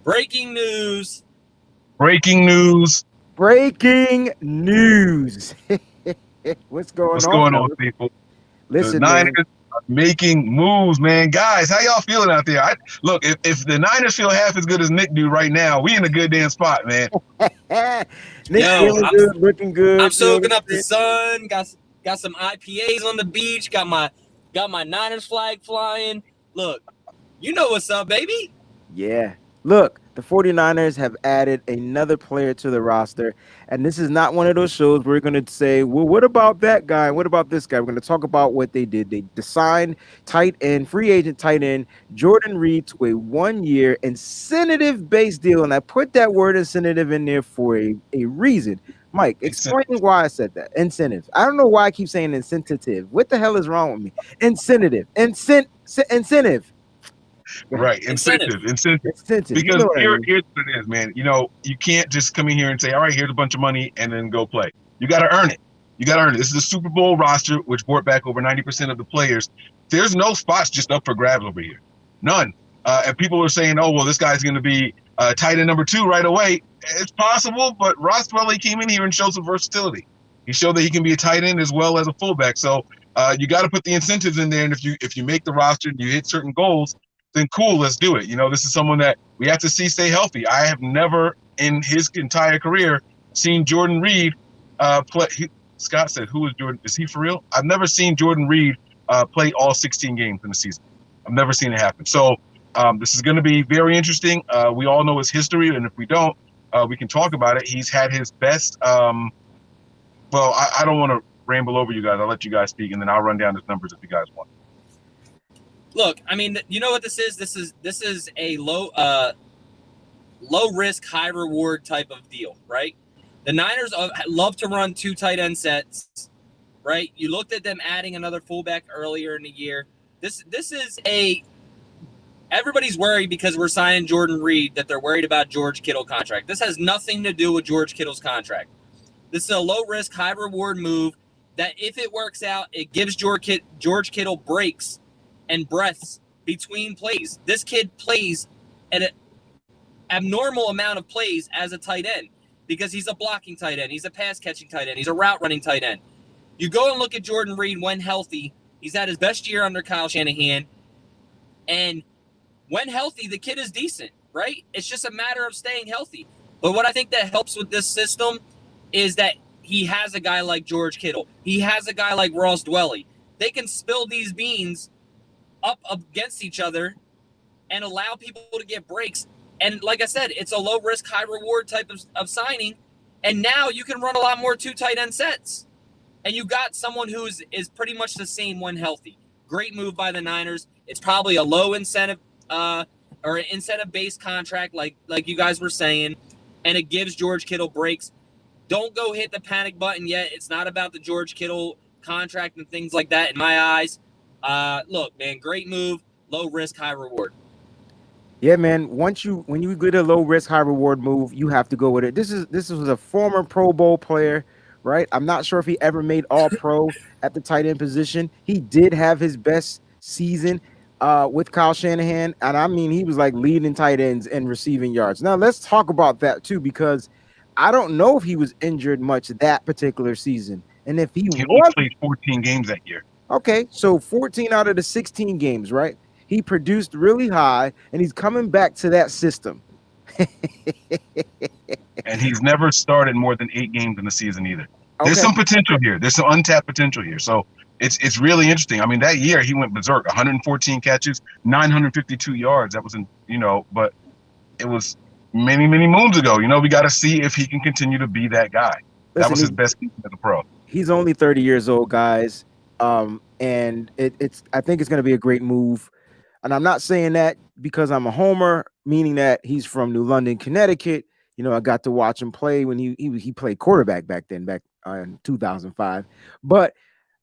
Breaking news. Breaking news. Breaking news. What's going What's on, going on, fellas? people? The Listen, Niners man. are making moves, man. Guys, how y'all feeling out there? Look, if the Niners feel half as good as Nick do right now, we in a good damn spot, man. Nick Yo, feeling good, looking I'm good. You know what soaking I'm up the saying? sun. Got some IPAs on the beach. Got my Niners flag flying. Look, you know what's up, baby. Yeah. Look, the 49ers have added another player to the roster. And this is not one of those shows where we're going to say, well, what about that guy? What about this guy? We're going to talk about what they did. They signed tight end, free agent tight end, Jordan Reed to a 1 year incentive based deal. And I put that word incentive in there for a reason. Mike, explain why I said that. Incentive. I don't know why I keep saying incentive. What the hell is wrong with me? Incentive. Incentive. Right. Incentive. Incentive. Incentive. You Because know what I mean? here's what it is, man. You can't just come in here and say, all right, here's a bunch of money and then go play. You got to earn it. You got to earn it. This is a Super Bowl roster, which brought back over 90% of the players. There's no spots just up for grabs over here. None. And people are saying, oh, well, this guy's going to be tight end number 2 right away. It's possible, but Ross Dwelly came in here and showed some versatility. He showed that he can be a tight end as well as a fullback. So you got to put the incentives in there. And if you make the roster and you hit certain goals, then cool, let's do it. This is someone that we have to see stay healthy. I have never in his entire career seen Jordan Reed play. Scott said, who is Jordan? Is he for real? I've never seen Jordan Reed play all 16 games in the season. I've never seen it happen. So this is going to be very interesting. We all know his history, and if we don't, we can talk about it. He's had his best. I don't want to ramble over you guys. I'll let you guys speak, and then I'll run down his numbers if you guys want. Look, I mean, you know what this is? This is a low risk, high reward type of deal, right? The Niners love to run 2 tight end sets, right? You looked at them adding another fullback earlier in the year. This is everybody's worried because we're signing Jordan Reed that they're worried about George Kittle contract. This has nothing to do with George Kittle's contract. This is a low risk, high reward move that if it works out, it gives George Kittle breaks and breaths between plays. This kid plays at an abnormal amount of plays as a tight end because he's a blocking tight end. He's a pass catching tight end. He's a route running tight end. You go and look at Jordan Reed when healthy. He's had his best year under Kyle Shanahan. And when healthy, the kid is decent, right? It's just a matter of staying healthy. But what I think that helps with this system is that he has a guy like George Kittle. He has a guy like Ross Dwelly. They can spill these beans up against each other and allow people to get breaks. And like I said, it's a low risk, high reward type of signing. And now you can run a lot more 2 tight end sets. And you got someone who is pretty much the same when healthy. Great move by the Niners. It's probably a low incentive or an incentive-based contract like you guys were saying. And it gives George Kittle breaks. Don't go hit the panic button yet. It's not about the George Kittle contract and things like that in my eyes. Look, man, great move, low risk, high reward. Yeah, man. When you get a low risk, high reward move, you have to go with it. This was a former Pro Bowl player, right? I'm not sure if he ever made All Pro at the tight end position. He did have his best season with Kyle Shanahan, and I mean he was like leading tight ends and receiving yards. Now let's talk about that too, because I don't know if he was injured much that particular season, and if he He only was played 14 games that year. okay, so 14 out of the 16 games, right? He produced really high, and he's coming back to that system. And he's never started more than 8 games in the season either. There's Okay. some potential here. There's some untapped potential here. So it's really interesting. I mean, that year he went berserk. 114 catches, 952 yards. That was but it was many, many moons ago. We got to see if he can continue to be that guy. That Listen, was his best season as a pro. he's only 30 years old, guys. And it's I think it's going to be a great move. And I'm not saying that because I'm a homer, meaning that he's from New London, Connecticut. I got to watch him play when he played quarterback back then, back in 2005. But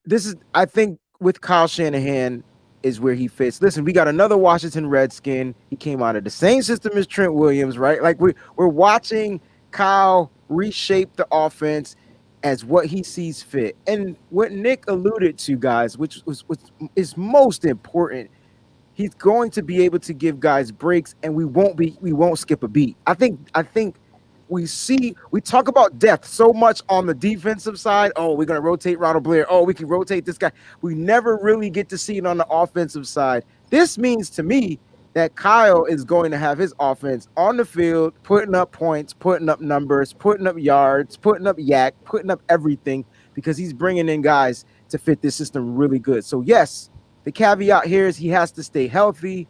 this is, I think, with Kyle Shanahan is where he fits. Listen, we got another Washington Redskin. He came out of the same system as Trent Williams, right? Like we're watching Kyle reshape the offense as what he sees fit. And what Nick alluded to, guys, which is most important, he's going to be able to give guys breaks, and we won't skip a beat. I think we talk about depth so much on the defensive side. Oh, we're gonna rotate Ronald Blair. Oh, we can rotate this guy. We never really get to see it on the offensive side. This means to me that Kyle is going to have his offense on the field, putting up points, putting up numbers, putting up yards, putting up yak, putting up everything, because he's bringing in guys to fit this system really good. So yes, the caveat here is he has to stay healthy.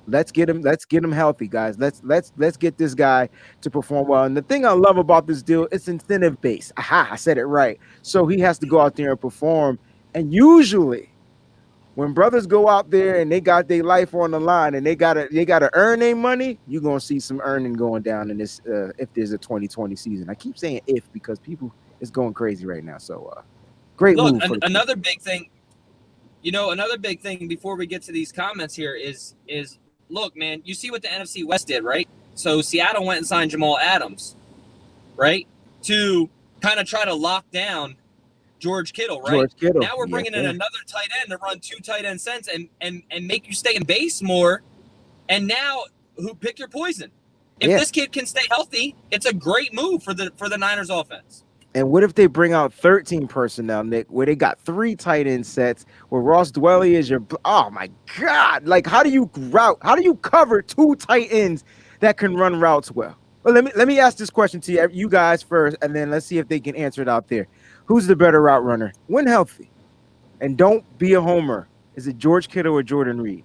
Let's get him healthy, guys. Let's get this guy to perform well. And the thing I love about this deal, it's incentive based. Aha, I said it right. So he has to go out there and perform. And usually when brothers go out there and they got their life on the line and they gotta earn their money, you're gonna see some earning going down in this if there's a 2020 season. I keep saying if because people is going crazy right now. So great move. Another big thing, another big thing before we get to these comments here is look, man, you see what the NFC West did, right? So Seattle went and signed Jamal Adams, right, to kind of try to lock down George Kittle, right? George Kittle. Now we're bringing in another tight end to run 2 tight end sets and make you stay in base more. And now, pick your poison. If this kid can stay healthy, it's a great move for the Niners offense. And what if they bring out 13 personnel, Nick, where they got 3 tight end sets, where Ross Dwelly is oh my God. Like, how do you cover 2 tight ends that can run routes well? Well, let me ask this question to you guys first, and then let's see if they can answer it out there. Who's the better route runner when healthy? And don't be a homer. Is it George Kittle or Jordan Reed?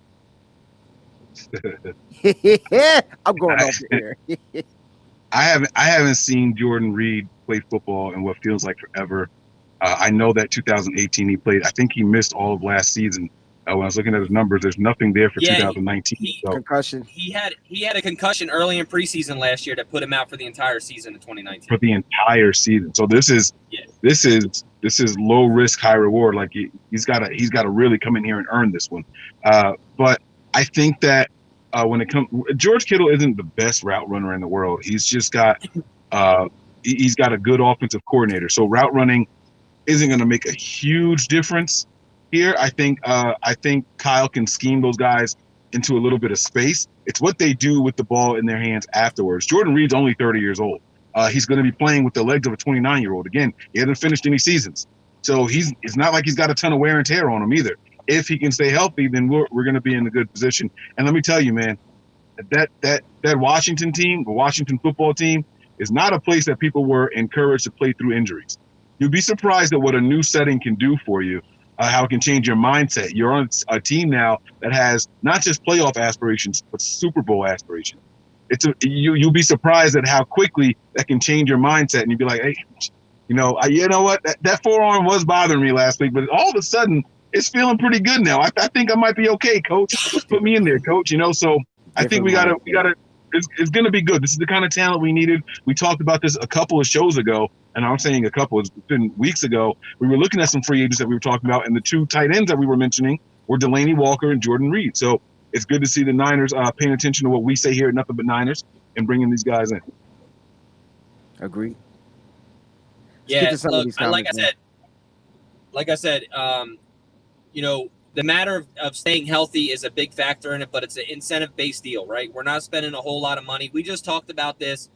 I'm going off the air. I haven't seen Jordan Reed play football in what feels like forever. I know that 2018 he played. I think he missed all of last season. When I was looking at his numbers, there's nothing there for 2019. Concussion. He had a concussion early in preseason last year that put him out for the entire season in 2019. For the entire season. So this is low risk, high reward. Like he's got to really come in here and earn this one. But I think that when it comes, George Kittle isn't the best route runner in the world. He's just got he's got a good offensive coordinator. So route running isn't going to make a huge difference here. I think Kyle can scheme those guys into a little bit of space. It's what they do with the ball in their hands afterwards. Jordan Reed's only 30 years old. He's going to be playing with the legs of a 29-year-old. Again, he hasn't finished any seasons. So it's not like he's got a ton of wear and tear on him either. If he can stay healthy, then we're going to be in a good position. And let me tell you, man, that Washington team, the Washington football team, is not a place that people were encouraged to play through injuries. You'd be surprised at what a new setting can do for you, how it can change your mindset. You're on a team now that has not just playoff aspirations, but Super Bowl aspirations. You'll be surprised at how quickly that can change your mindset. And you'd be like, hey, you know what? That forearm was bothering me last week, but all of a sudden it's feeling pretty good now. I think I might be okay, coach. Just put me in there, coach. So I think we gotta. It's going to be good. This is the kind of talent we needed. We talked about this a couple of shows ago, and I'm saying a couple. It's been weeks ago. We were looking at some free agents that we were talking about, and the 2 tight ends that we were mentioning were Delaney Walker and Jordan Reed. So it's good to see the Niners paying attention to what we say here at Nothing But Niners and bringing these guys in. Agreed. Yeah, look, like I said, the matter of staying healthy is a big factor in it, but it's an incentive-based deal, right? We're not spending a whole lot of money. We just talked about this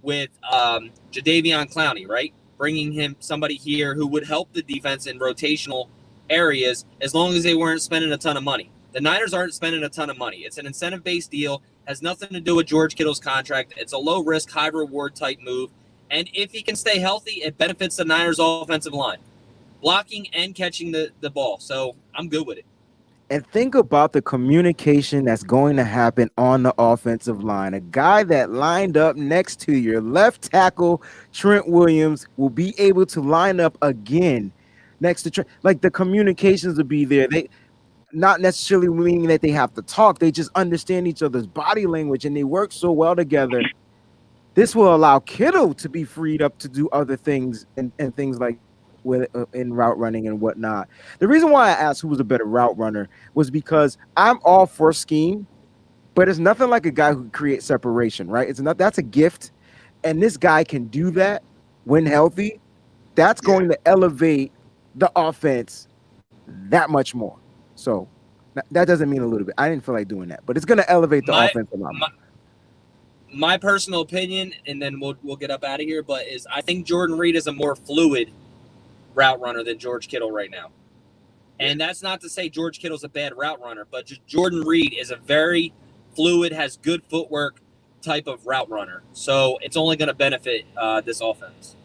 with Jadeveon Clowney, right? Bringing somebody here who would help the defense in rotational areas as long as they weren't spending a ton of money. The Niners aren't spending a ton of money. It's an incentive-based deal. Has nothing to do with George Kittle's contract. It's a low-risk, high-reward type move. And if he can stay healthy, it benefits the Niners' offensive line, blocking and catching the ball. So I'm good with it. And think about the communication that's going to happen on the offensive line. A guy that lined up next to your left tackle, Trent Williams, will be able to line up again next to Trent. Like, the communications will be there. They not necessarily meaning that they have to talk. They just understand each other's body language, and they work so well together. This will allow Kittle to be freed up to do other things and things like with in route running and whatnot. The reason why I asked who was a better route runner was because I'm all for scheme, but it's nothing like a guy who creates separation, right? That's a gift, and this guy can do that when healthy. That's going to elevate the offense that much more. So That doesn't mean a little bit. I didn't feel like doing that, but it's going to elevate the offense a lot more. My personal opinion, and then we'll get up out of here, but is I think Jordan Reed is a more fluid route runner than George Kittle right now. And that's not to say George Kittle's a bad route runner, but just Jordan Reed is a very fluid, has good footwork type of route runner. So it's only going to benefit this offense.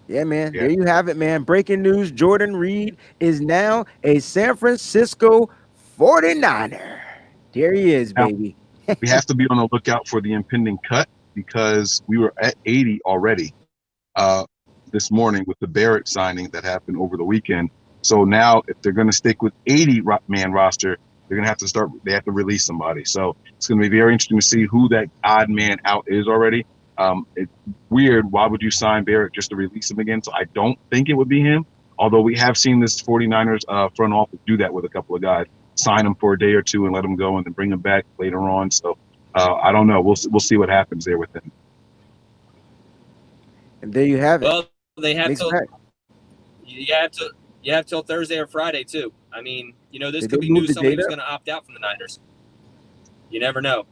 Yeah, man. Yeah. There you have it, man. Breaking news. Jordan Reed is now a San Francisco 49er. There he is, baby. We have to be on the lookout for the impending cut because we were at 80 already this morning with the Barrett signing that happened over the weekend. So now if they're going to stick with 80-man roster, they're going to have to they have to release somebody. So it's going to be very interesting to see who that odd man out is already. It's weird. Why would you sign Barrett just to release him again? So I don't think it would be him, although we have seen this 49ers front office do that with a couple of guys, sign them for a day or two and let them go and then bring them back later on. So I don't know. We'll see what happens there with him. And there you have it. Well, they have you have till Thursday or Friday too. I mean, this could be news somebody who's going to opt out from the Niners. You never know.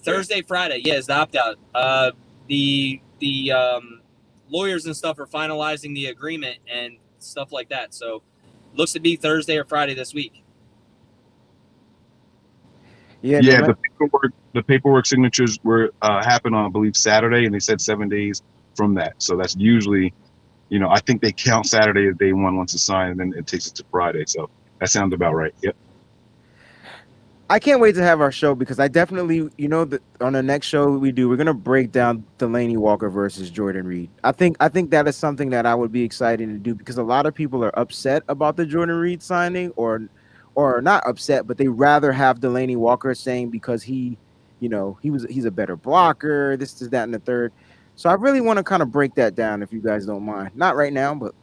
Thursday, Friday, is the opt-out. The lawyers and stuff are finalizing the agreement and stuff like that. So looks to be Thursday or Friday this week. Yeah. The paperwork signatures were happened on, I believe, Saturday, and they said 7 days from that. So that's usually, I think they count Saturday as day one once it's signed, and then it takes it to Friday. So that sounds about right. Yep. I can't wait to have our show because I definitely, that on the next show we're going to break down Delanie Walker versus Jordan Reed. I think that is something that I would be excited to do because a lot of people are upset about the Jordan Reed signing or not upset, but they rather have Delanie Walker saying because he's a better blocker, this, that, and the third. So I really want to kind of break that down if you guys don't mind. Not right now, but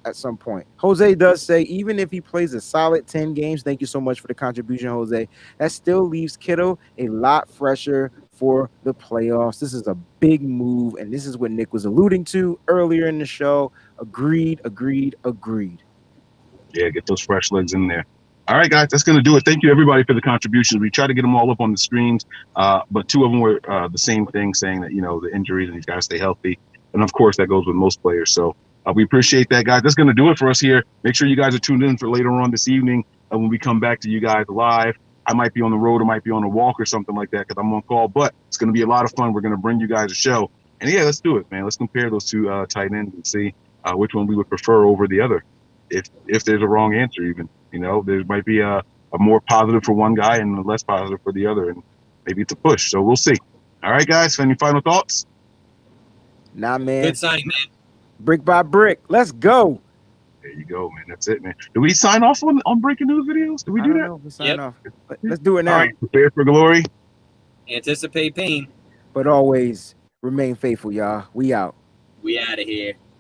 at some point. Jose does say even if he plays a solid 10 games, thank you so much for the contribution, Jose. That still leaves Kittle a lot fresher for the playoffs. This is a big move, and this is what Nick was alluding to earlier in the show. Agreed. Yeah, get those fresh legs in there. All right, guys, that's going to do it. Thank you, everybody, for the contributions. We tried to get them all up on the screens, but two of them were the same thing, saying that, the injuries and you got to stay healthy. And, of course, that goes with most players. So we appreciate that, guys. That's going to do it for us here. Make sure you guys are tuned in for later on this evening when we come back to you guys live. I might be on the road or might be on a walk or something like that because I'm on call, but it's going to be a lot of fun. We're going to bring you guys a show. And, yeah, let's do it, man. Let's compare those two tight ends and see which one we would prefer over the other, if there's a wrong answer even. There might be a more positive for one guy and a less positive for the other, and maybe it's a push. So we'll see. All right, guys, any final thoughts? Nah, man. Good signing, man. Brick by brick. Let's go. There you go, man. That's it, man. Do we sign off on breaking news videos? Do we do that? Know. We sign off. Let's do it now. All right, prepare for glory. Anticipate pain. But always remain faithful, y'all. We out. We out of here.